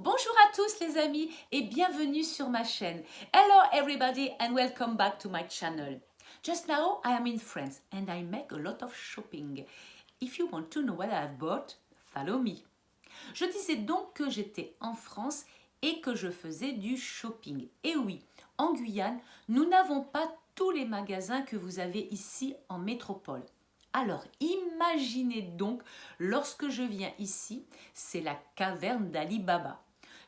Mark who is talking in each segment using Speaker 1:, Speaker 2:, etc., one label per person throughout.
Speaker 1: Bonjour à tous les amis et bienvenue sur ma chaîne. Hello everybody and welcome back to my channel. Just now I am in France and I make a lot of shopping. If you want to know what I have bought, follow me. Je disais donc que j'étais en France et que je faisais du shopping. Et oui, en Guyane, nous n'avons pas tous les magasins que vous avez ici en métropole. Alors, imaginez donc, lorsque je viens ici, c'est la caverne d'Ali Baba.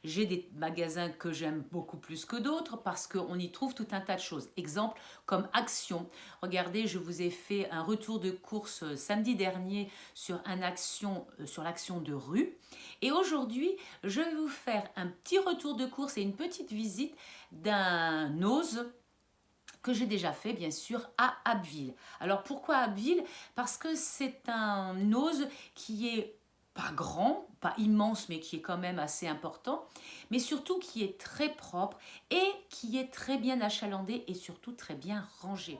Speaker 1: J'ai des magasins que j'aime beaucoup plus que d'autres parce qu'on y trouve tout un tas de choses. Exemple comme Action. Regardez, je vous ai fait un retour de course samedi dernier sur l'action de rue. Et aujourd'hui, je vais vous faire un petit retour de course et une petite visite d'un ose que j'ai déjà fait bien sûr à Abbeville. Alors pourquoi Abbeville? Parce que c'est un ose qui est pas grand, pas immense, mais qui est quand même assez important, mais surtout qui est très propre et qui est très bien achalandé et surtout très bien rangé.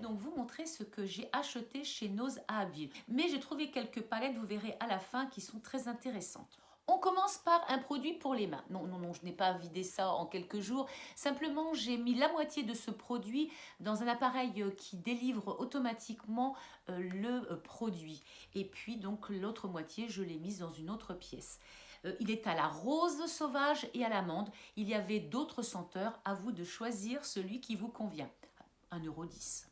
Speaker 1: Donc vous montrer ce que j'ai acheté chez Nose à Abbeville. Mais j'ai trouvé quelques palettes, vous verrez à la fin, qui sont très intéressantes. On commence par un produit pour les mains. Non, je n'ai pas vidé ça en quelques jours. Simplement, j'ai mis la moitié de ce produit dans un appareil qui délivre automatiquement le produit. Et puis, donc, l'autre moitié, je l'ai mise dans une autre pièce. Il est à la rose sauvage et à l'amande. Il y avait d'autres senteurs. À vous de choisir celui qui vous convient. 1,10 €.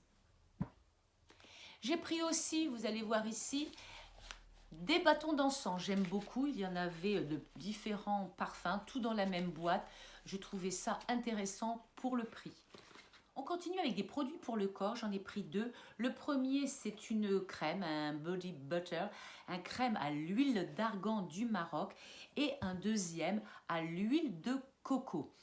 Speaker 1: J'ai pris aussi, vous allez voir ici, des bâtons d'encens. J'aime beaucoup, il y en avait de différents parfums, tout dans la même boîte. Je trouvais ça intéressant pour le prix. On continue avec des produits pour le corps, j'en ai pris deux. Le premier, c'est une crème, un body butter, un crème à l'huile d'argan du Maroc et un deuxième à l'huile de coco.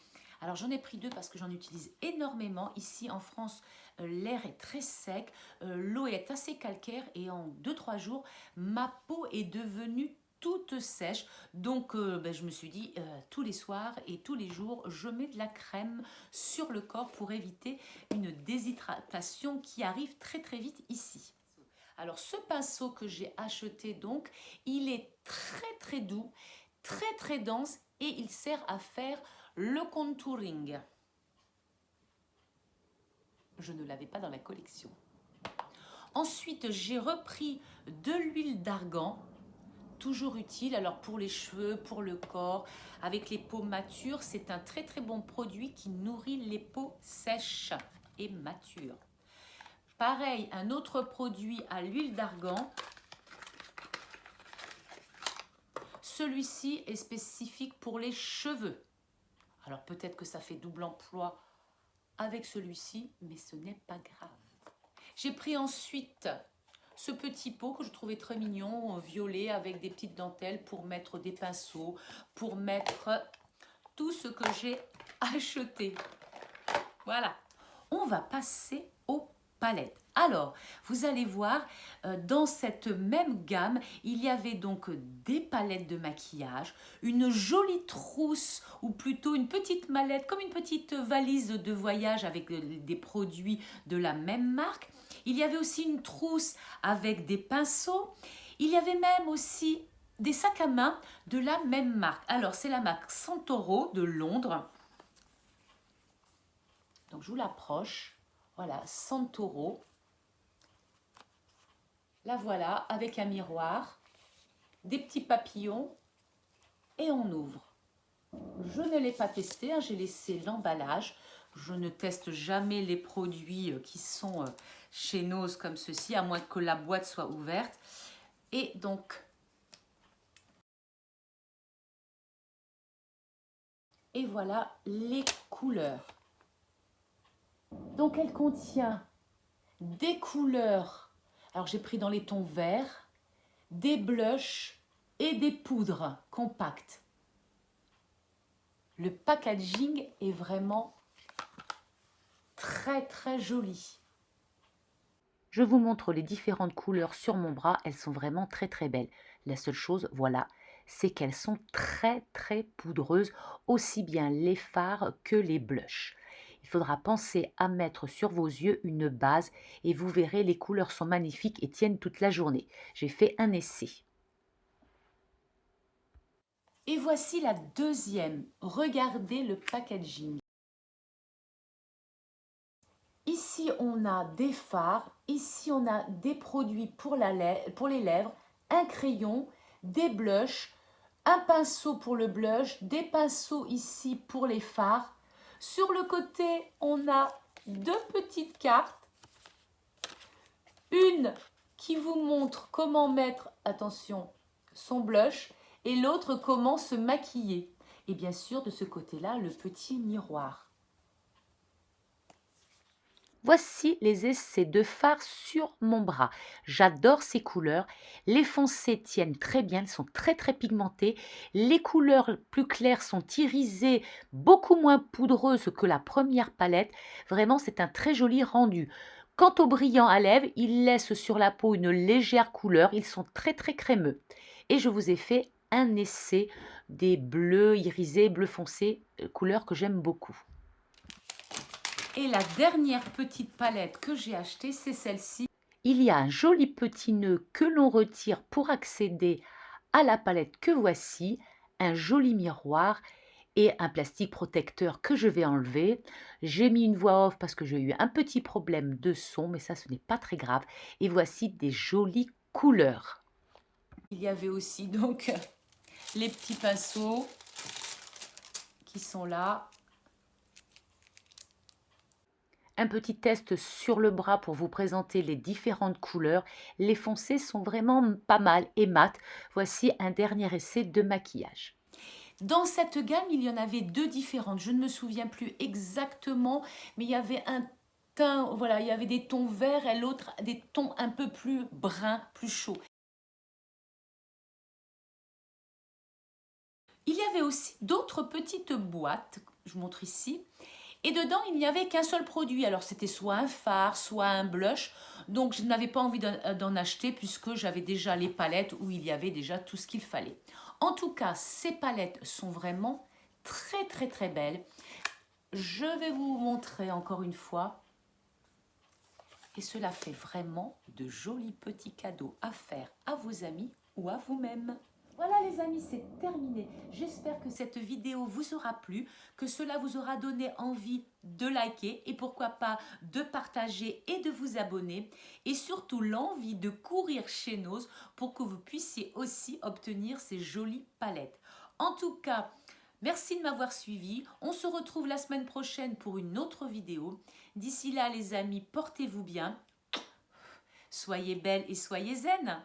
Speaker 1: Alors j'en ai pris deux parce que j'en utilise énormément. Ici en France, l'air est très sec, l'eau est assez calcaire et en 2-3 jours, ma peau est devenue toute sèche. Donc je me suis dit, tous les soirs et tous les jours, je mets de la crème sur le corps pour éviter une déshydratation qui arrive très très vite ici. Alors ce pinceau que j'ai acheté donc, il est très très doux, très très dense et il sert à faire le contouring. Je ne l'avais pas dans la collection. Ensuite, j'ai repris de l'huile d'argan, toujours utile, alors pour les cheveux, pour le corps, avec les peaux matures, c'est un très très bon produit qui nourrit les peaux sèches et matures. Pareil, un autre produit à l'huile d'argan. Celui-ci est spécifique pour les cheveux. Alors peut-être que ça fait double emploi avec celui-ci, mais ce n'est pas grave. J'ai pris ensuite ce petit pot que je trouvais très mignon, violet, avec des petites dentelles pour mettre des pinceaux, pour mettre tout ce que j'ai acheté. Voilà, on va passer aux palettes. Alors, vous allez voir, dans cette même gamme, il y avait donc des palettes de maquillage, une jolie trousse, ou plutôt une petite mallette, comme une petite valise de voyage avec des produits de la même marque. Il y avait aussi une trousse avec des pinceaux. Il y avait même aussi des sacs à main de la même marque. Alors, c'est la marque Santoro de Londres. Donc, je vous l'approche. Voilà, Santoro. La voilà, avec un miroir, des petits papillons et on ouvre. Je ne l'ai pas testé, j'ai laissé l'emballage. Je ne teste jamais les produits qui sont chez Nose comme ceci, à moins que la boîte soit ouverte. Et donc, et voilà les couleurs. Donc, elle contient des couleurs Alors j'ai pris dans les tons verts, des blushs et des poudres compactes. Le packaging est vraiment très très joli. Je vous montre les différentes couleurs sur mon bras, elles sont vraiment très très belles. La seule chose, voilà, c'est qu'elles sont très très poudreuses, aussi bien les fards que les blushs. Il faudra penser à mettre sur vos yeux une base et vous verrez, les couleurs sont magnifiques et tiennent toute la journée. J'ai fait un essai. Et voici la deuxième. Regardez le packaging. Ici, on a des fards. Ici, on a des produits pour les lèvres, un crayon, des blushs, un pinceau pour le blush, des pinceaux ici pour les fards. Sur le côté, on a deux petites cartes. Une qui vous montre comment mettre, attention, son blush et l'autre comment se maquiller. Et bien sûr, de ce côté-là, le petit miroir. Voici les essais de fards sur mon bras. J'adore ces couleurs. Les foncés tiennent très bien, elles sont très très pigmentées. Les couleurs plus claires sont irisées, beaucoup moins poudreuses que la première palette. Vraiment, c'est un très joli rendu. Quant au brillant à lèvres, ils laissent sur la peau une légère couleur. Ils sont très très crémeux. Et je vous ai fait un essai des bleus irisés, bleu foncé, couleur que j'aime beaucoup. Et la dernière petite palette que j'ai achetée, c'est celle-ci. Il y a un joli petit nœud que l'on retire pour accéder à la palette que voici, un joli miroir et un plastique protecteur que je vais enlever. J'ai mis une voix off parce que j'ai eu un petit problème de son, mais ça, ce n'est pas très grave. Et voici des jolies couleurs. Il y avait aussi donc les petits pinceaux qui sont là. Un petit test sur le bras pour vous présenter les différentes couleurs. Les foncés sont vraiment pas mal et mat. Voici un dernier essai de maquillage. Dans cette gamme, il y en avait deux différentes. Je ne me souviens plus exactement, mais il y avait un teint, voilà, il y avait des tons verts et l'autre des tons un peu plus bruns, plus chauds. Il y avait aussi d'autres petites boîtes, je vous montre ici. Et dedans, il n'y avait qu'un seul produit. Alors, c'était soit un fard, soit un blush. Donc, je n'avais pas envie d'en acheter puisque j'avais déjà les palettes où il y avait déjà tout ce qu'il fallait. En tout cas, ces palettes sont vraiment très, très, très belles. Je vais vous montrer encore une fois. Et cela fait vraiment de jolis petits cadeaux à faire à vos amis ou à vous-même. Voilà les amis, c'est terminé. J'espère que cette vidéo vous aura plu, que cela vous aura donné envie de liker et pourquoi pas de partager et de vous abonner. Et surtout l'envie de courir chez Nose pour que vous puissiez aussi obtenir ces jolies palettes. En tout cas, merci de m'avoir suivi. On se retrouve la semaine prochaine pour une autre vidéo. D'ici là les amis, portez-vous bien. Soyez belles et soyez zen.